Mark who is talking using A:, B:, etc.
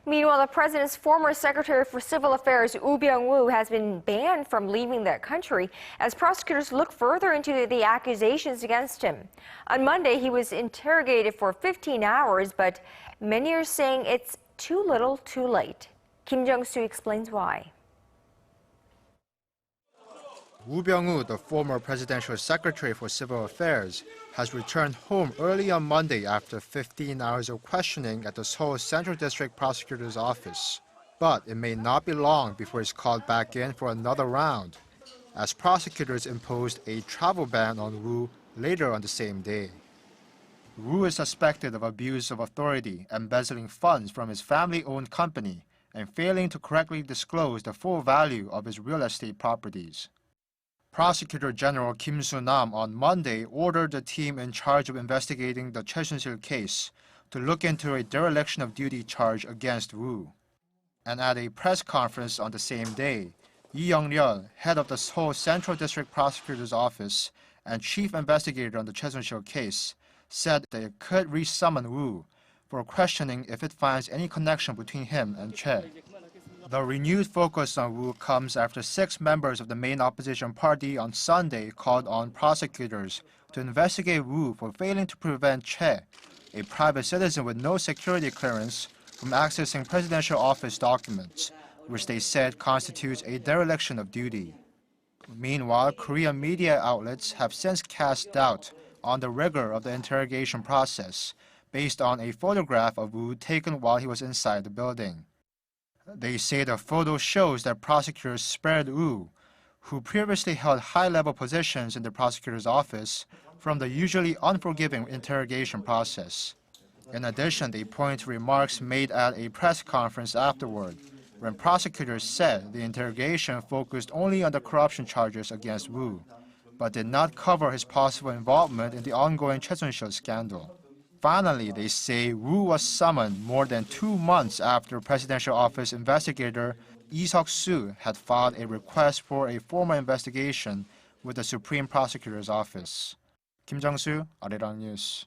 A: Meanwhile, the president's former Secretary for Civil Affairs, Byung-woo, has been banned from leaving the country as prosecutors look further into the accusations against him. On Monday, he was interrogated for 15 hours, but many are saying it's too little, too late. Kim Jung-soo explains why.
B: Byung-woo, the former presidential secretary for civil affairs, has returned home early on Monday after 15 hours of questioning at the Seoul Central District Prosecutor's office. But it may not be long before he's called back in for another round, as prosecutors imposed a travel ban on Woo later on the same day. Woo is suspected of abuse of authority, embezzling funds from his family-owned company, and failing to correctly disclose the full value of his real estate properties. Prosecutor General Kim Soo-nam on Monday ordered the team in charge of investigating the Choi Soon-sil case to look into a dereliction of duty charge against Woo. And at a press conference on the same day, Lee Young-ryul, head of the Seoul Central District Prosecutor's Office and chief investigator on the Choi Soon-sil case, said that it could re-summon Woo for questioning if it finds any connection between him and Choi. The renewed focus on Woo comes after 6 members of the main opposition party on Sunday called on prosecutors to investigate Woo for failing to prevent Choi, a private citizen with no security clearance, from accessing presidential office documents, which they said constitutes a dereliction of duty. Meanwhile, Korean media outlets have since cast doubt on the rigor of the interrogation process, based on a photograph of Woo taken while he was inside the building. They say the photo shows that prosecutors spared Woo, who previously held high-level positions in the prosecutor's office, from the usually unforgiving interrogation process. In addition, they point to remarks made at a press conference afterward, when prosecutors said the interrogation focused only on the corruption charges against Woo, but did not cover his possible involvement in the ongoing Choi Soon-sil scandal. Finally, they say Woo was summoned more than 2 months after presidential office investigator Lee Seok-soo had filed a request for a formal investigation with the Supreme Prosecutor's Office. Kim Jung-soo, Arirang News.